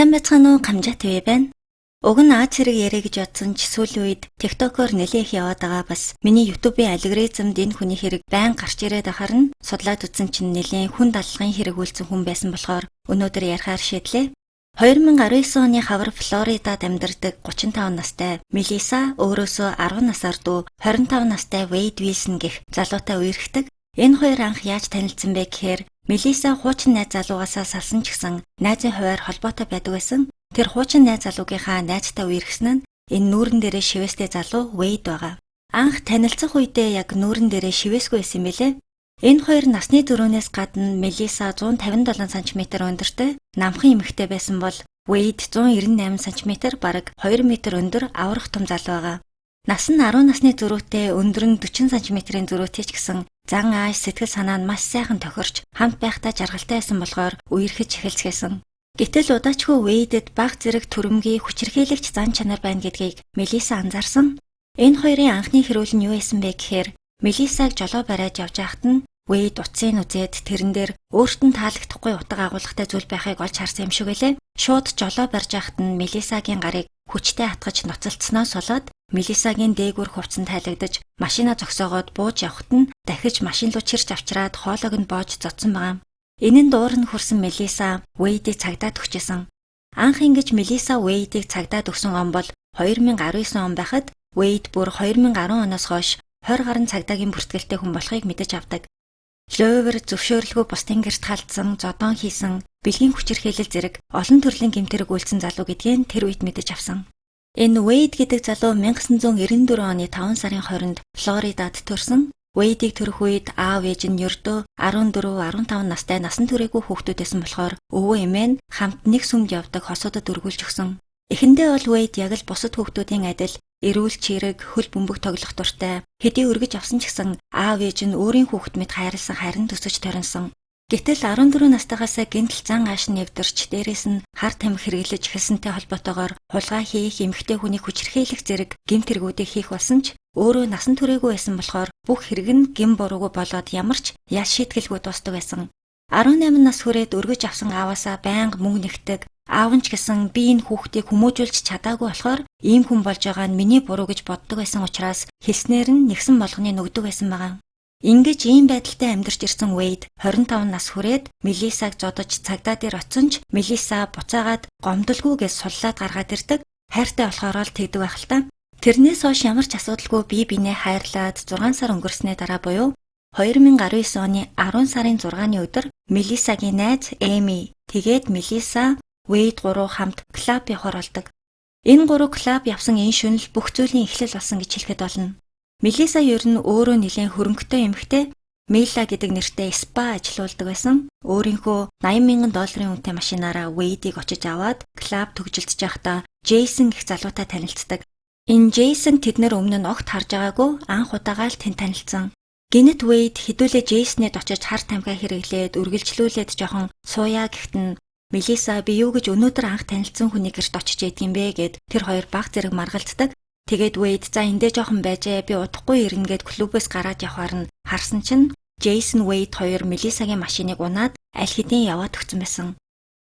Сайн байцгаана уу, Камжат вэ байна. Уг нь Аз хэрэг яриа гэж бодсон ч сүүлийн үед TikTok-оор нэлээд их яваад байгаа бас миний YouTube-ийн алгоритмд энэ хүний хэрэг байн гарч ирээд ахаар нь судлаад үзсэн чинь нэлээд хүн даллахын хэрэг үйлцэн хүн байсан болохоор өнөөдөр ярихаар шийдлээ. 2019 оны хавар Флоридад амьдардаг 35 настай Мелиса өөрөөсөө 10 насаар дүү 25 настай Вейд Вилсон гэх залуутай үерхдэг. Энэ хоёр анх яаж танилцсан бэ гэхээр Мелиса хуучин найз залуугаасаа салсан ч гэсэн найзын хуваар холбоотой байдаг байсан. Тэр хуучин найз залуугийнхаа найзтай үерхсэн нь энэ нүүрэн дээрээ шивэстэй залуу Вейд байгаа. Анх танилцах үедээ яг нүүрэн дээрээ шивэсгүй байсан билээ. Энэ хоёр насны дөрөвнөөс гадна Мелиса 157 см өндөртэй, намхан эмэгтэй байсан бол Вейд 198 см бараг 2 м өндөр аврах том залуу байгаа. Нас нь 10 насны зөрүүтэй, өндөр нь 40 см-ийн зөрүүтэй ч гэсэн зан ааш сэтгэл санаа нь маш сайхан тохирч хамт байхдаа жаргалтай байсан болохоор үерхэж эхэлцгээсэн. Гэтэл удаачгүй Вейдэд баг зэрэг төрөмгийн хүчирхийлэгч зан чанар байна гэдгийг Мелиса анзаарсан. Энэ хоёрын анхны хэрүүл нь юу байсан бэ гэхээр Мелисаг жолоо бариад явж байхад нь Вейд утсыг үзээд тэрэн дээр өөрт нь таалагдахгүй утга агуулгатай зүйл байхыг олж харсан юм шиг байлээ. Шууд жолоо барьж байхад нь Мелисагийн гарыг хүчтэй хатгаж ноцолцсноос болоод Мелисагийн дээгүүр хувцсан тайлагдаж машина зогсоогоод бууж явхад нь дахиж машин руу чирч авчираад хоолойг нь боож зодсон байгаа. Энэ нь дуур нь хүрсэн Мелиса Вейдийг цагдаад өгчээсэн. Анх ингэж Мелиса Вейдийг цагдаад өгсөн он бол 2019 он байхад Вейд бүр 2010 оноос хойш 20 гаруй цагдаагийн бүртгэлтэй хүн болохыг мэдэж авдаг. Ловер зөвшөөрлгүй бус тэнгэрт халдсан, зодон хийсэн, бэлгийн хүчирхийлэл зэрэг олон төрлийн гэмтэрэг үйлцэн залуу гэдгийг тэр үед мэдэж авсан. Энэ Вейд гэдэг залуу 1994 оны 5 сарын 20-нд Флоридад төрсөн. Вейдийг төрөх үед аав ээж нь ердөө 14-15 настай насан туршаагүй хүүхдүүд байсан болохоор өвөө эмээ нь хамт нэг сүмд явдаг хосуудад өргүүлж өгсөн. Эхэндээ бол Вейд яг л бусад хүүхдүүдийн адил эрүүл чирэг, хөл бөмбөг тоглох дуртай. Хэдий өргөж авсан ч гэсэн аав ээж нь өөрийн хүүхэд мэд хайрлсан харин төсөж торинсон. Гэтэл 14 настайгаасаа гинтл зан ааш нэвдэрч дээрээс нь хар тамхи хэрэглэж эхэлсэнтэй холбоотойгоор хулгай хийх, эмэгтэй хүнийг хүчирхийлэх зэрэг гэмт хэрэгүүдийг хийх болсон ч өөрөө насан туршаагүй байсан болохоор бүх хэрэг нь гэм буруугүй болоод ямар ч ял шийтгэлгүй дуустдаг байсан. 18 нас хүрээд өргөж авсан ааваасаа байнга мөнгө нэгтэг. Аав нь ч гэсэн би энэ хүүхдийг хүмүүжүүлж чадаагүй болохоор ийм хүн болж байгаа нь миний буруу гэж боддог байсан учраас хэлснээр нь нэгсэн болгоны нөгдөг байсан байгаа. Ингэж ийм байдалтай амьдарч ирсэн Вейд 25 нас хүрээд Мелисаг зодож цагдаа дээр очсон ч Мелиса буцаагаад гомдолгүйгээс суллаад гаргаад ирдэг. Хайртай болохоор л тэгдэг байх л та. Тэрнээс хойш ямар ч асуудалгүй бие биенээ хайрлаад 6 сар өнгөрснөө дараа буюу 2019 оны 10 сарын 6-ны өдөр Мелисагийн найз Эми тэгээд Мелиса Вейд гурав хамт клуб явахаар болдог. Энэ гурав клуб явсан энэ шөнөл бүх зүйлийн эхлэл болсон гэж хэлэхэд болно. Мелиса ер нь өөрөө нэлээд хөрөнгөтэй эмэгтэй, Мела гэдэг нэртэй спа ажилуулдаг байсан. Өөрийнхөө $80,000 үнэтэй машинаараа Вейдийг очиж аваад клуб төгжилж байхдаа Джейсон гэх залуутай танилцдаг. Энэ Джейсон тэднэр өмнө нь огт харж байгаагүй анх удаага л тэнд танилцсан. Гэнэт Вейд хэдүүлээ Джейснэд очиж хар тамхи хэрэглээд үргэлжлүүлээд жоохон сууя гэхэд нь Мелиса би юу гэж өнөөдөр анх танилцсан хүний гэрт очиж ядг юм бэ гэд тэр хоёр баг зэрэг маргалддаг. Тэгээд Вейд за эндээ жоохон байжээ би удахгүй ирнэ гэд клубээс гараад явхаар нь харсан чинь Джейсон Вейд хоёр Мелисагийн машиныг унаад аль хэдийн яваад өгсөн байсан.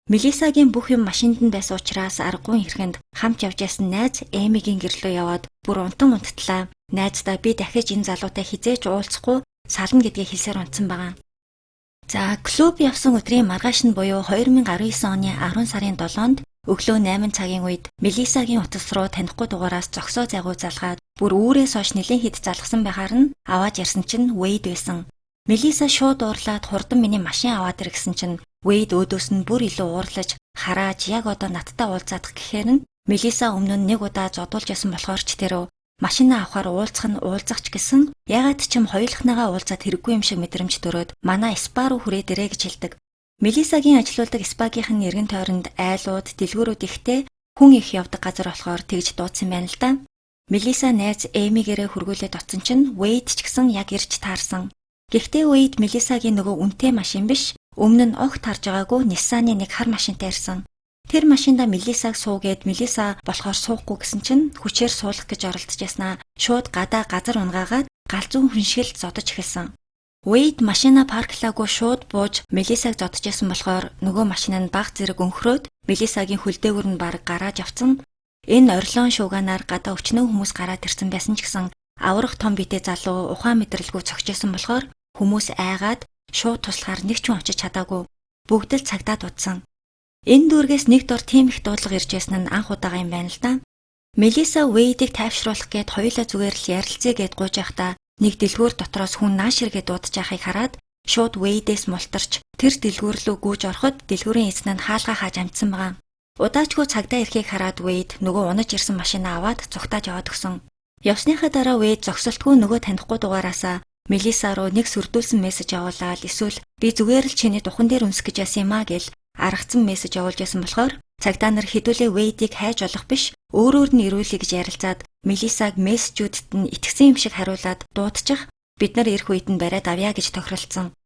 Мелисагийн бүх юм машинд нь байсан учраас аргагүй хэрхэнд хамт явж ясан найз Эмигийн гэрлөө яваад бүр унтан унттлаа. Найздаа би дахиж энэ залуутай хизээж уулзахгүй сална гэдгийг хэлсээр унтсан байгаа. За клуб явсан өдрийн маргааш нь буюу 2019 оны 10 сарын 7-нд өглөө 8 цагийн үед Мелисагийн утас руу танихгүй дугаараас зогсоо загуй залгаад бүр үүрээс хойш нэлээд хэд залгсан байхаар нь аваад ярьсан чинь Вейд байсан. Мелиса шууд уурлаад хурдан миний машин аваад ир гэсэн чинь Вейд өөдөөс нь бүр илүү уурлаж харааж яг одоо надтай уулзаадах гэхээр нь Мелиса өмнө нь нэг удаа зодуулж ясан болохоор ч тэрөө машина авахаар уулзах нь уулзах ч гэсэн ягаад ч юм хоёулахныгаа уулзаад хэрэггүй юм шиг мэдрэмж төрөөд манай спа руу хүрээд ирээ гэж хэлдэг. Мелисагийн ажилуулдаг спагийнх нь эргэн тойронд айлууд, дэлгүүрүүд ихтэй хүн их явдаг газар болохоор тэгж дуудсан байна л да. Мелиса найз Эмигээрээ хөргүүлээд оцсон чинь Вейд ч гэсэн яг ирж таарсан. Гэхдээ Вейд Мелисагийн нөгөө үнэтэй машин биш, өмнө нь огт харж байгаагүй Ниссаны нэг хар машинтай ирсэн. Тэр машинда Мелисаг суугээд Мелиса болохоор суухгүй гэсэн чинь хүчээр суулгах гэж оролдож яснаа шууд гадаа газар унгаагаад галзуу хүн шиг л зодож эхэлсэн. Wade машина парклаагүй шууд бууж Мелисаг зодчихсан болохоор нөгөө машин нь баг зэрэг өнхрөөд Мелисагийн хөлдөөгөр нь бараг гараад явцсан. Энэ орилон шууганаар гадаа өчнөө хүмүүс гараад ирсэн байсан ч гэсэн аврах том битэй залуу ухаан мэдрэлгүй цогчсон болохоор хүмүүс айгаад шууд туслахаар нэг ч хүн очиж чадаагүй. Бүгд л цагдаа дуудсан. Энэ дүүргээс нэг дор тийм их дуудлага ирж байсан нь анх удаага юм байна л да. Мелиса Вэйдийг тайвшруулах гээд хоёулаа зүгээр л ярилцъя гэд гуйж байхдаа нэг дэлгүүр дотроос хүн нааширгээ дуудаж байхыг хараад шууд Вэйдээс мултарч тэр дэлгүүр рүү гүйж ороход дэлгүүрийн эзэн нь хаалгаа хааж амжсан байгаа. Удаачгүй цагдаа ирэхийг хараад Вэйд нөгөө унаж ирсэн машинаа аваад зүгтааж яваад өгсөн. Явсныхаа дараа Вэйд зогсолтгүй нөгөө танихгүй дугаараасаа Мелиса руу нэг сүрдүүлсэн мессеж явуулаад эсвэл би зүгээр л чиний духан дээр өмсөх гэж яасан юм аа гэл аргацсан мессеж явуулж байсан болохоор цагдаа нар хэдүүлээ Вэйдийг хайж олох биш өөрөөр нь ирүүлэе гэж ярилцаад Мелисаг мессежүүдэд нь итгэсэн юм шиг хариулаад дуудчих бид нар ирэх үед нь бариад авъя гэж тохиролцсон.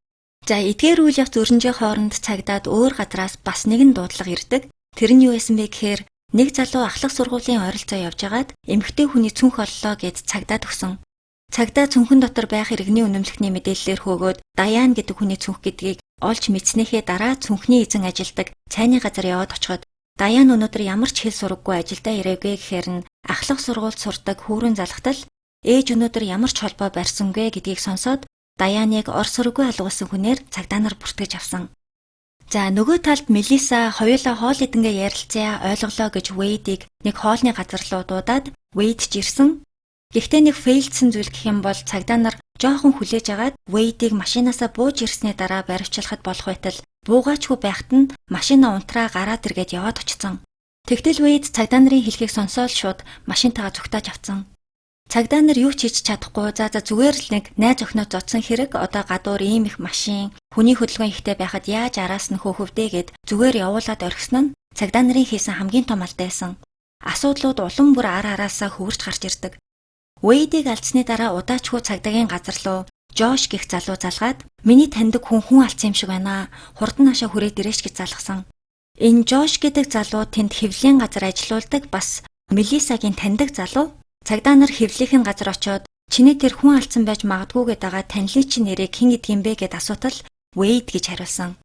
За эдгээр үйл явц өрнжийн хооронд цагдаад өөр газраас бас нэгэн дуудлага ирдэг. Тэр нь юу байсан бэ гэхээр нэг залуу ахлах сургуулийн ойролцоо явж байгаад эмэгтэй хүний цүнх оллоо гэд цагдаад өгсөн. Цагдаа цүнхэн дотор байх иргэний үнэмлэхний мэдээллээр хөөгөөд Даян гэдэг хүний цүнх гэдгийг олж мэдснээхээ дараа цүнхний эзэн ажилдаг цайны газар яваад очиход Даян өнөөдөр ямар ч хэл сураггүй ажилдаа ирээгүй гэхээр нь ахлах сургуульд сурдаг хүүрэн залхтал ээж өнөөдөр ямар ч холбоо барьсангүй гэдгийг сонсоод Даяныг ор сураггүй алгуулсан хүнээр цагдаа нар бүртгэж авсан. За нөгөө талд Мелиса хоёулаа хоол идэнгээ ярилцъя ойлголоо гэж Вэйдийг нэг хоолны газар руу дуудаад Вэйд ч ирсэн. Гэхдээ нэг фейлдсэн зүйл гэх юм бол цагдаа нар жоохон хүлээж агаад Вэйдийг машинаасаа бууж ирсний дараа баривчлахад болох байтал буугаачгүй байхад нь машина унтраа гараад иргээд яваад очсон. Тэгтэл Вэйд цагдаа нарын хэлхийг сонсоод шууд машинтайгаа зүгтааж авсан. Цагдаа нар юу ч хийж чадахгүй зүгээр л нэг найз охиноо зодсон хэрэг одоо гадуур ийм их машин хүний хөдөлгөөн ихтэй байхад яаж араас нь хөөхөвдөө гэд зүгээр явуулаад орхисон нь цагдаа нарын хийсэн хамгийн том алдаа байсан. Асуудлууд улам бүр ар араасаа хөвөрч гарч ирдэг. Вэйдийг алдсны дараа удаачгүй цагдаагийн газар руу Жош гэх залуу залгаад миний таньдаг хүн алдсан юм шиг байна. Хурдан хашаа хүрээд ирээч гэж залгасан. Энэ Жош гэдэг залуу тэнд хэвлэлийн газар ажилуулдаг бас Мелисагийн таньдаг залуу. Цагдаа нар хэвлэлийн газар очоод чиний тэр хүн алдсан байж магадгүй гэдэг байгаа танилын чинь нэрээ хэн гэдэг юм бэ гэд асуутал Вэйд гэж хариулсан.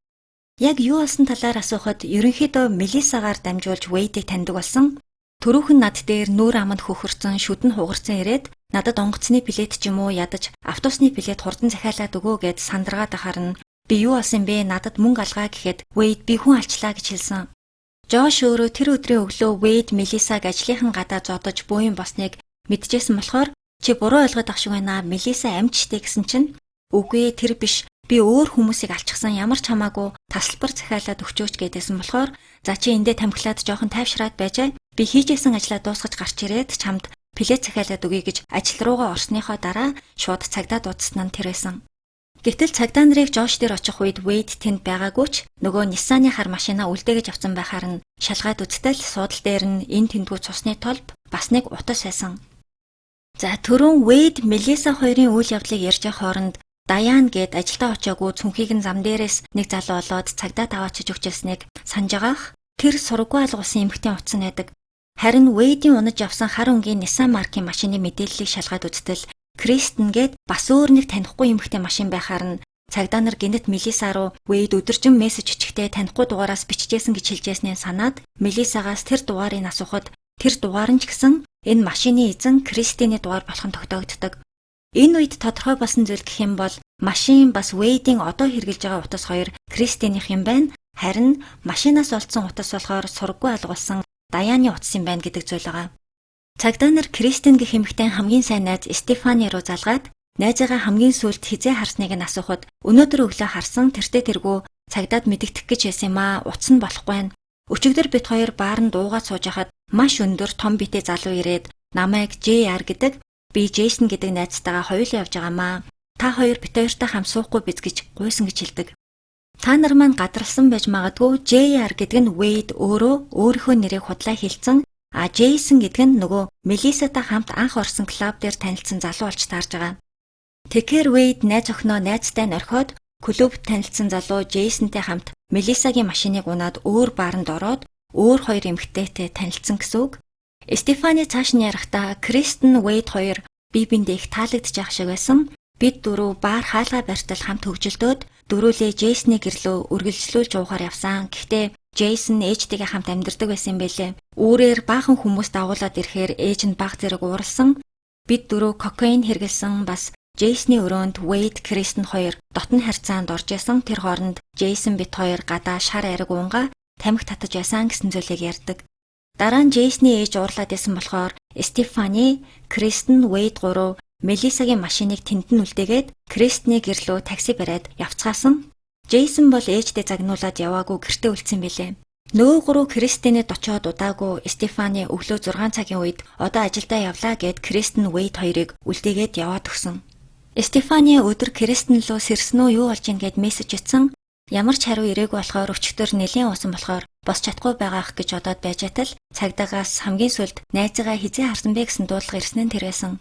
Яг юу болсон талаар асуухад ерөнхийдөө Мелисагаар дамжуулж Вэйдийг таньдаг болсон. Төрөөхөн над дээр нүүр аманд хөхөрцөн шүдэн хугарсан ирээд надад онгоцны билет ч юм уу ядаж автобусны билет хурдан захиалаад өгөө гэд сандраад ахаар нь би юу болсон бэ надад мөнгө алгаа гэхэд Вэйд би хүн алчлаа гэж хэлсэн. Жош өөрөө тэр өдрийн өглөө Вэйд Мелисаг ажлынхан гадаа зодож буян босныг мэдчихсэн болохоор чи буруу ойлгоод ах шиг байна. Мелиса амжчтэй гэсэн чинь үгүй тэр биш. Би өөр хүмүүсийг алчихсан ямар ч хамаагүй тасалбар захиалаад өгчөөч гэдээсэн болохоор за чи эндээ тамхилаад жоохон тайвшраад байжээ. Би хийжсэн ажлаа дуусгаж гарч ирээд чамд билет захиалаад өгье гэж ажил руугаа орсныхоо дараа шууд цагдаа дуудсан нь тэр байсан. Гэтэл цагдаа нарыг Жош дээр очих үед Вэйд тэнд байгаагүй ч нөгөө Ниссаны хар машинаа үлдээгэж авсан байхаар нь шалгаад үзтэл суудал дээр нь энэ тэндгүү цусны толб бас нэг утас байсан. За түрүүн Вэйд Мелиса хоёрын үйл явдлыг ярьж байгаа хооронд Даян гээд ажилдаа очиагүй цүнхийг нь зам дээрээс нэг залуу олоод цагдаа таваачиж өгчээснийг санаж байгаах. Тэр сургуу алгуулсан эмэгтэй утсан байдаг. Харин Вэйдийн унаж явсан хар өнгийн Nissan маркийн машины мэдээллийг шалгаад үзтэл Кристен гээд бас өөр нэг танихгүй эмэгтэй машин байхаар нь цагдаа нар гинэт Мелиса руу Вэйд өдөржин мессеж өчгтээ танихгүй дугаараас бичижсэн гэж хэлжсэнийг санаад Мелисагаас тэр дугаарыг асуухад тэр дугаар нь ч гэсэн энэ машины эзэн Кристиний дугаар болох нь тогтоогддог. Энэ үед тодорхой болсон зүйл гэх юм бол машин бас Вэйдийн одоо хэрглэж байгаа утас хоёр Кристинийх юм байна. Харин машинаас олдсон утас болохоор сургуу алгуулсан Даяны утас юм байна гэдэг зүйл байгаа. Цагдаа нар Кристин гэх эмэгтэй хамгийн сайн найз Стефани руу залгаад найзаагаа хамгийн сүүлд хизээ харсныг нь асуухад өнөөдөр өглөө харсан тэртээ тэргүү цагдаад мэдэгдэх гэж байсан юм аа. Утас нь болохгүй байна. Өчигдөр бит хоёр баарнд дуугаад сууж хахад маш өндөр том битэй залуу ирээд намайг JR гэдэг би Джейсон гэдэг найзтайгаа хоёулаа явж байгаамаа. Та хоёр бит хоёртай хам суухгүй биз гэж гуйсан гэж хэлдэг. Та нар маань гадралсан байж магадгүй JR гэдэг нь Wade өөрөө өөрийнхөө нэрийг худлаа хэлсэн. А Джейсон гэдэг нь нөгөө Мелисатай хамт анх орсон клуб дээр танилцсан залуу болж таарж байгаа. Тэгэхээр Wade найз охиноо найзтай нь орхиод клубт танилцсан залуу Джейсонтэй хамт Мелисагийн машиныг унаад өөр бааранд ороод өөр хоёр эмэгтэйтэй танилцсан гэсэн үг. Стефани цааш нь ярихдаа Кристен Wade хоёр бие биендээ их таалагдж явах шиг байсан. Бид дөрөв баар хаалга барьтал хамт хөгжилдөөд дөрүүлээ Джейсний гэрлөө үргэлжлүүлж уухаар явсан. Гэхдээ Джейсон ээжтэйгээ хамт амьдардаг байсан юм бэлээ. Үүрээр баахан хүмүүс дагуулад ирэхээр ээж нь баг зэрэг ууралсан. Бид дөрөв кокаин хэрглэсэн бас Джейсний өрөөнд Wade, Kristen хоёр дотн харьцаанд орж исэн. Тэр хооронд Джейсон бит хоёр гадаа шар ариг уунга тамхи татаж байсан гэсэн зүйлийг ярьдаг. Дараа нь Джейсний ээж уурлаад исэн болохоор Стефани, Kristen, Wade гурав Мелисагийн машиныг тэнд нь үлдээгээд Кристний гэрлөө такси бариад явцгаасан. Джейсон бол ээждээ загнуулаад яваагүй гэртээ үлдсэн билээ. Нөгөө гурав Кристинэд очиод удаагүй Стефани өглөө 6 цагийн үед одоо ажилдаа явлаа гэд Kristen, Wade хоёрыг үлдээгээд яваад өгсөн. Стефани өдөр Kristen лөө сэрсэн үү юу болж ийн гэд мессеж ицсэн. Ямар ч хариу ирээгүй болохоор өчтөр нэлийн уусан болохоор босч чадахгүй байгаах гэж одоод байж атал цагдаагаас хамгийн сүлд найзыгаа хизээ харсан бэ гэсэн дуудлага ирсэн нь тэр байсан.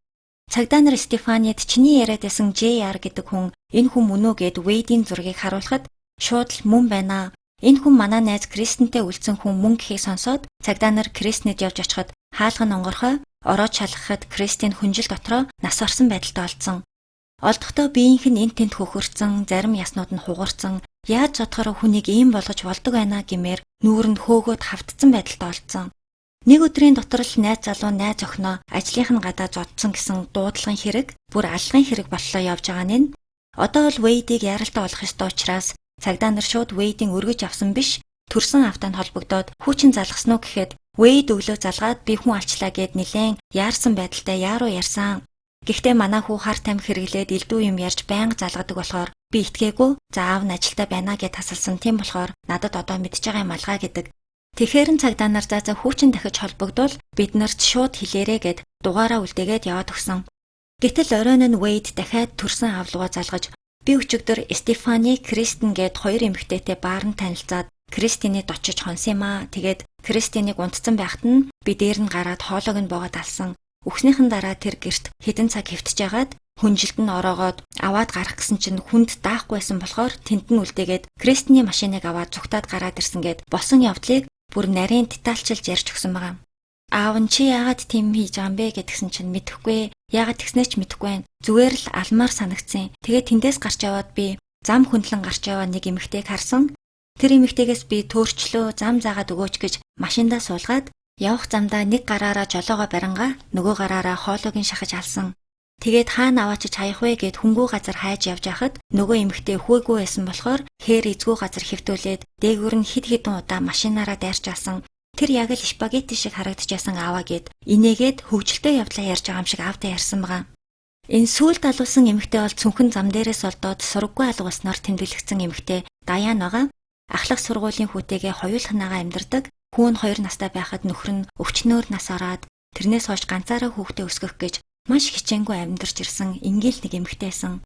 Цагдаа нар Стефанид чиний яриад байсан JR гэдэг хүн энэ хүн мөн үү гэд Wade-ийн зургийг харуулхад шууд л мөн байна. Энэ хүн манай найз Kristen-тэй үлдсэн хүн мөн гэхийг сонсоод цагдаа нар Kristen-д явж очиход хаалга нь онгорхой ороод шалгахад Kristen хүнжил дотроо нас орсон байдалтай олдсон. Олдохдоо биеийнх нь энт тент хөхөрцөн, зарим яснууд нь хугарцсан. Яаж зодохоор хүнийг ийм болгож болдог байна гэмээр нүүрэнд хөөгөөд хавтцсан байдалтай олдсон. Нэг өдрийн дотор л найз залуу найз охиноо ажлынх нь гадаа зодсон гэсэн дуудлагын хэрэг бүр алгын хэрэг боллоо явж байгаа нь. Одоо бол Wade-ийг яралтай болох ёстой учраас цагдаа нар шууд Wade-ийн өргөж авсан биш төрсөн автанд холбогдоод хүүчин залгасан уу гэхэд Wade өглөө залгаад би хүн алчлаа гэд нилээн яарсан байдалтай яаруу ярьсан. Гэхдээ манай хүү хар тамхи хэрэглээд элдүү юм ярьж байнга залгадаг болохоор би итгээгүй заав нь ажилдаа байна гэд тасалсан. Тийм болохоор надад одоо мэдж байгаа юм алгаа гэдэг. Тэгэхээр нь цагдаа нар за хүүчин дахиж холбогдвол бид нарт шууд хэлээрэ гэд дугаараа үлдээгээд яваад өгсөн. Гэтэл оройн нь Wade дахиад төрсөн авлууга залгаж би өчигдөр Стефани, Kristen гэд хоёр эмэгтэйтэй баарн танилцаад Кристинэд очиж хонсон юм аа. Тэгээд Кристиныг унтцсан байхад нь би дээр нь гараад хоолойг нь бooгаад алсан. Өгснийхэн дараа тэр гэрт хэдэн цаг хэвтэж ягаад хүнжилт нь ороогоод аваад гарах гэсэн чинь хүнд даахгүй байсан болохоор тэнд нь үлдээгээд Кристиний машиныг аваад зүгтаад гараад ирсэн гэд босон явдлыг бүр нарийн детальчилж ярьж өгсөн байгаа. Аав нь чи яагаад тийм хийж байгаа юм бэ гэдгсэн чинь мэдэхгүй. Яагаад тэгснээ ч мэдэхгүй байна. Зүгээр л алмаар санагдсан. Тэгээд тэндээс гарч яваад би зам хөндлөн гарч яваа нэг эмэгтэйг харсан. Тэр эмэгтэйгээс би төөрчлөө зам заагаад өгөөч гэж машиндаа суулгаад явах замдаа нэг гараараа жолоогоо барингаа нөгөө гараараа хоолойг нь шахаж алсан. Тэгээд хаана аваачиж хаях вэ гэд хөнгөө газар хайж явж байхад нөгөө эмэгтэй хөөгүй байсан болохоор хээр эзгүй газар хэвтүүлээд дээгүүр нь хид хідэн удаа машинаараа дайрч алсан. Тэр яг л спагетти шиг харагдчихсан ааваа гэд инээгээд хөвгөлтэй явдлаа ярьж байгаа юм шиг аавтай ярьсан байгаа. Энэ сүүлд алуулсан эмэгтэй бол цүнхэн зам дээрээс олдоод сургаггүй алгууснаар тэмдэглэгдсэн эмэгтэй Даян байгаа. Ахлах сургуулийн хүүтэйгээ хоёулахнаагаа амьдардаг. Хүүн 2 настай байхад нөхөр нь өвчнөөр нас ороод тэрнээс хойш ганцаараа хүүхдээ өсгөх гэж маш хичээнгүй амьдарч ирсэн ингээл нэг эмэгтэйсэн.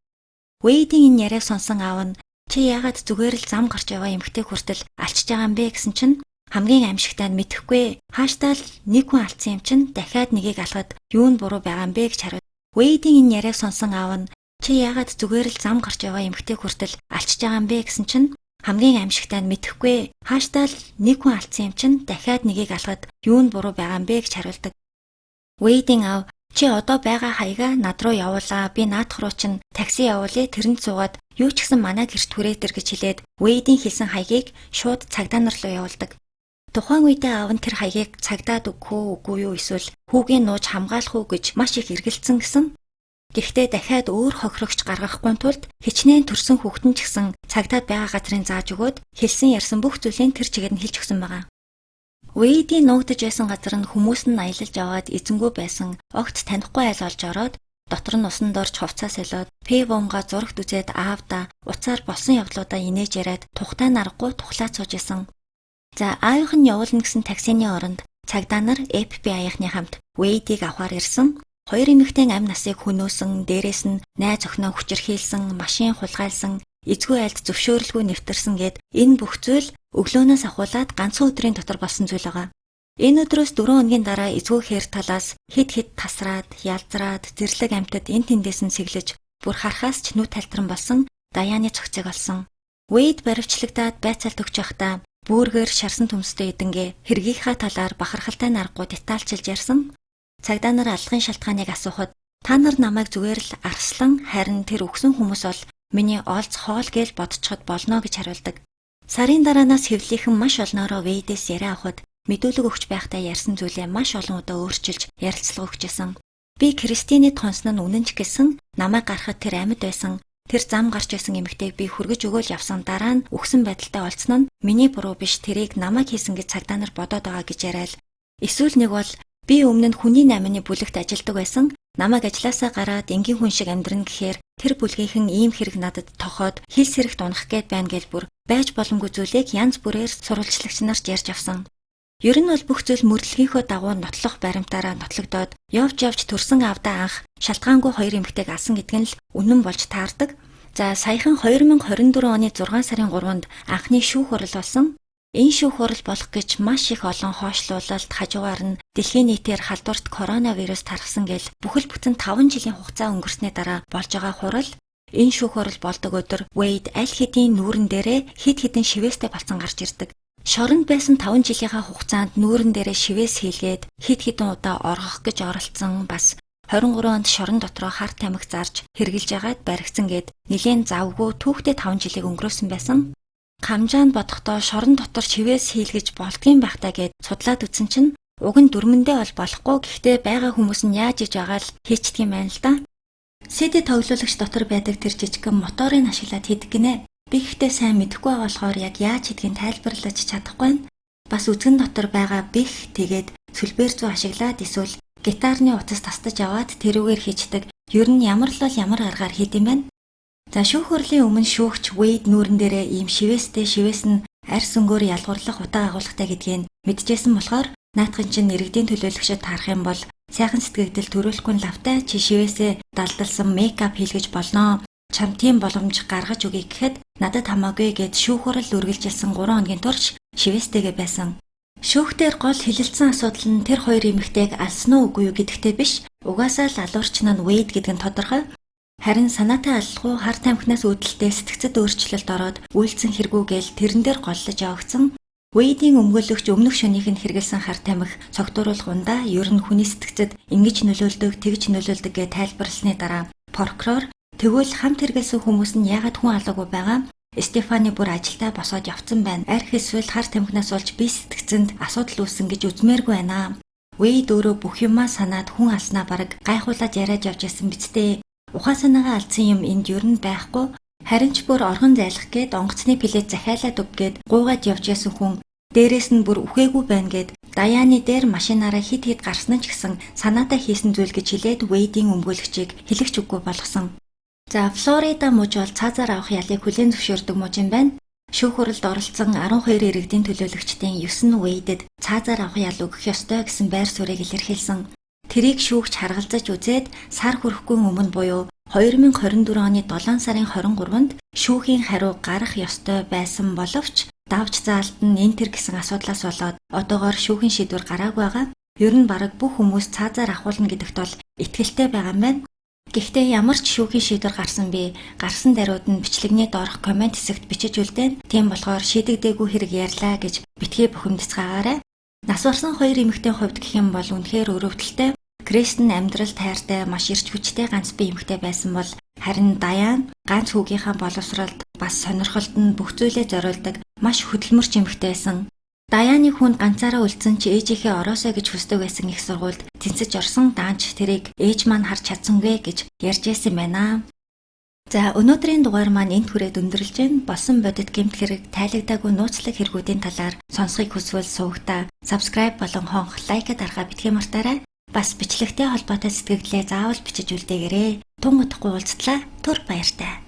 Wade-ийн энэ яриаг сонсон аав нь чи яагаад зүгээр л зам гарч яваа эмэгтэй хүртэл алчж байгаа юм бэ гэсэн чинь хамгийн аимшигтай нь мэдэхгүй. Хааштай л нэг хүн алдсан юм чинь дахиад нэгийг алхад юу нь буруу байгаа юм бэ гэж хариув. Wade-ийн энэ яриаг сонсон аав нь чи яагаад зүгээр л зам гарч яваа эмэгтэй хүртэл алчж байгаа юм бэ гэсэн чинь хамгийн аимшигтай нь мэдэхгүй. Хааштай л нэг хүн алдсан юм чинь дахиад нэгийг алхад юу нь буруу байгаа юм бэ гэж хариулдаг. Wade-ийн аав чи одоо байгаа хаягаа над руу явуулаа. Би наадах руу чинь такси явуулъя. Тэрэнд суугаад юу ч гэсэн манай гэрт хүрээдэр гэж хэлээд Wade-ийн хэлсэн хаягийг шууд цагдаа нар руу явуулдаг. Тухайн үедээ аав нь тэр хаягийг цагдаад өгөх үгүй юу эсвэл хүүгийн нууж хамгаалах уу гэж маш их эргэлцсэн гэсэн. Гэхдээ дахиад өөр хохирогч гаргахгүй тулд хичнээн төрсөн хүүхдэн ч гэсэн цагдаад байгаа газрын зааж өгөөд хэлсэн ярьсан бүх зүйлийг тэр чигээр нь хэлж өгсөн байгаа. Wade-ийн нуугдаж байсан газар нь хүмүүс нь аялалж аваад эзэнгүй байсан. Огт танихгүй айл олж ороод дотор нь усан дорж хувцас солиод P1-га зурагт үзээд аавда уцаар болсон явдлуудаа инээж яриад тухтай нарахгүй тухлаад сууж исэн. За аавынх нь явуулна гэсэн таксины оронд цагдаа нар FBI-ийнхны хамт Wade-ийг авахар ирсэн. Хоёр эмэгтэй амь насыг хөнөөсөн, дээрээс нь найз охиноо хүчирхийлсэн, машин хулгайлсан, эзгүй айлд зөвшөөрөлгүй нэвтэрсэн гэд энэ бүх зүйл өглөөнөөс ахуулаад ганцхан өдрийн дотор болсон зүйл байгаа. Энэ өдрөөс 4 хоногийн дараа эзгүй хээр талаас хид тасраад, ялзраад, зэрлэг амьтад эн тэндээс нь сэглэж, бүр харахаас ч нүд талтарсан болсон Даяны цогцыг олсон. Wade баривчлагдаад байцаалт өгч явахдаа бүүргээр шарсан төмстэй эдэнгээ хэргийнхаа талаар бахархалтай наргуу детальчилж ярьсан. Цагдаа нар алгын шалтгааныг асуухад Та нар намайг зүгээр л арслан харин тэр өгсөн хүмүүс бол миний олз хоол гэж бодцоход болно гэж хариулдаг. Сарын дараанаас хэвлийнхэн маш олноороо Вэйдээс яриа авахд мэдүүлэг өгч байхдаа ярьсан зүйлээ маш олон удаа өөрчилж ярилцлага өгчээсэн. Би Кристиний тонсон нь үнэнч гэсэн намайг гарахад тэр амьд байсан. Тэр зам гарч байсан эмэгтэйг би хүргэж өгөөл явсан дараа нь өгсөн байдалтай олцсон нь миний буруу биш тэрийг намайг хийсэн гэж цагдаа нар бодоод байгаа гэж яриад. Эсвэл нэг бол би өмнө нь хүний найманы бүлэгт ажилладаг байсан. Намайг ажлаасаа гараад энгийн хүн шиг амьдрна гэхээр тэр бүлгийнхэн ийм хэрэг надад тохоод хил сэрэгт унах гээд байна гэж бүр байж боломгүй зүйлийг янз бүрээр сурвалжлагч нарт ярьж авсан. Ер нь бол бүх зүйл мөрдлөгийнхөө дагуу нотлох баримтаараа нотлогдоод явж төрсөн авдаа анх шалтгаангүй хоёр эмэгтэйг алсан гэдэг нь л үнэн болж таардаг. За саяхан 2024 оны 6 сарын 3-нд анхны шүүх хурал болсон. Энэ шүүх хурал болох гэж маш их олон хойшлуулалт хажуугаар нь дэлхийн нийтээр халдварт коронавирус тархсан гэл бүхэл бүтэн 5 жилийн хугацаа өнгөрсний дараа болж байгаа хурал. Энэ шүүх хурал болдог өдөр Wade аль хэдийн нүүрэн дээрээ хид хідэн шивээстэй болсон гарч ирдэг. Шоронд байсан 5 жилийнхаа хугацаанд нүүрэн дээрээ шивээс хийлгээд хид хідэн удаа оргох гэж оролцсон бас 23 онд шорон дотроо хар тамхи зарж хэрглэж байгаад баригдсан гэд нэлийн завгүй түүхтэй 5 жилийг өнгөрөөсөн байсан. Камжаанд бодохдоо шорон дотор шивээс хийлгэж болдгийн байх таа гэд судлаад үзсэн чинь уг нь дүрмэндээ бол болохгүй гэхдээ байгаа хүмүүс нь яаж иж байгаа л хийчдэг юм байна л да. CD тоглуулагч дотор байдаг тэр жижигхэн моторыг ашиглаад хийдэг гинэ. Би гэхдээ сайн мэдэхгүй байгаа болохоор яг яаж хийдгийг тайлбарлаж чадахгүй байна. Бас үзгэн дотор байгаа бэх тэгээд сүлбээр зүү ашиглаад эсвэл гитарны утас тастаж аваад тэрүүгээр хийчдэг. Ер нь ямар л бол ямар аргаар хийд юм бэ? За шүүх хурлын өмнө шүүгч Wade нүүрэн дээрээ ийм шивээс нь арьс өнгөөр ялгуурлах утаа агуулгатай гэдгийг мэдчихсэн болохоор наадхын чинь иргэдийн төлөөлөгчөд таарах юм бол сайхан сэтгэгдэл төрүүлэхгүй лавтай чи шивээсээ далдалсан мейкап хийлгэж болно. Чам тийм боломж гаргаж өгье гэхэд надад хамаагүй гэд шүүх хурал үргэлжилсэн 3 хоногийн турш шивээстэйгээ байсан. Шүүхтэр гол хэлэлцсэн асуудал нь тэр хоёр эмэгтэйг алсан уу үгүй юу гэдэгтэй биш. Угаасаа л алуурчин нь Wade гэдэг нь тодорхой. Харин санаатай аллахгүй хар тамхинаас үүдэлтэй сэтгцэд өөрчлөлт ороод үйлцэн хэрэгүүгээл тэрэн дээр голлож явагдсан. Wade-ийн өмгөөлөгч өмнөх шөнийх нь хэрэгэлсэн хар тамхи цогтууруулах ундаа ер нь хүний сэтгцэд ингэж нөлөөлдөг, тэгж нөлөөлдөг гэж тайлбарласны дараа прокурор тэгвэл хамт хэрэгэлсэн хүмүүс нь яагаад хүн алаагүй байгаа? Стефани бүр ажилдаа босоод явцсан байна. Арх эсвэл хар тамхинаас болж би сэтгцэнд асуудал үүссэн гэж үзмээргүй байна. Wade өөрөө бүх юмаа санаад хүн алснаа бараг гайхуулаад яриад явж байсан биз дээ. Ухаан санаагаа алдсан юм энд ер нь байхгүй. Харин ч бүр оргон зайлах гээд онгоцны плет захиалаад өг гээд гуугаад явж ясан хүн дээрээс нь бүр үхээгүй байна гэд Даяны дээр машинаараа хид гарсан ч гэсэн санаатай хийсэн зүйл гэж хэлээд Wade-ийн өмгөөлөгчийг хэлэгч үгүй болгосон. За Флорида мужи бол цаазаар авах ялыг хүлээн зөвшөөрдөг муж юм байна. Шүүх хуралд оролцсон 12 иргэдийн төлөөлөгчдийн 9 нь Wade-д цаазаар авах ял өгөх ёстой гэсэн байр суурийг илэрхийлсэн. Тэрийг шүүгч харгалзаж үзээд сар хүрэхгүй өмнө буюу 2024 оны 7 сарын 23-нд шүүхийн хариу гарах ёстой байсан боловч давж заалт нь энтер гэсэн асуудлаас болоод одоогоор шүүхийн шийдвэр гараагүй байгаа. Ер нь бараг бүх хүмүүс цаазаар авахулна гэдэгт бол итгэлтэй байгаа юм байна. Гэхдээ ямар ч шүүхийн шийдвэр гарсан бэ? Гарсан даруйд нь бичлэгний доорх комент хэсэгт бичиж үлдээн. Тийм болохоор шийдэгдээгүй хэрэг ярьлаа гэж битгий бухимдцгаагаарай. Нас барсан хоёр эмэгтэй хувьд гэх юм бол үнэхээр өрөвдөлтэй. Кристен амьдрал тайртай маш ирч хүчтэй ганц бие эмэгтэй байсан бол харин Даян ганц хүүгийнхаа боловсролд бас сонирхолд нь бүх зүйлээ зориулдаг маш хөдөлмөрч эмэгтэй байсан. Даяны хүнд ганцаараа үлдсэн чи ээжийнхээ ороосоо гэж хүсдэг байсан их сургуульд тэнцэж орсон даанч тэрийг ээж маань харж чадсангүй гэж ярьж байсан байна. За өнөөдрийн дугаар маань энд хүрээд өндөрлж байна. Болсон бодит гэмт хэрэг тайлагдаагүй нууцлаг хэрэгүүдийн талаар сонсхийг хүсвэл сувагтаа subscribe болон хонх лайкад аргаа битгий мартаарай. Бас бичлэгтэй холбоотой сэтгэгдлээ заавал бичиж үлдээгээрэй. Тун удахгүй уулзтлаа. Түр баяртай.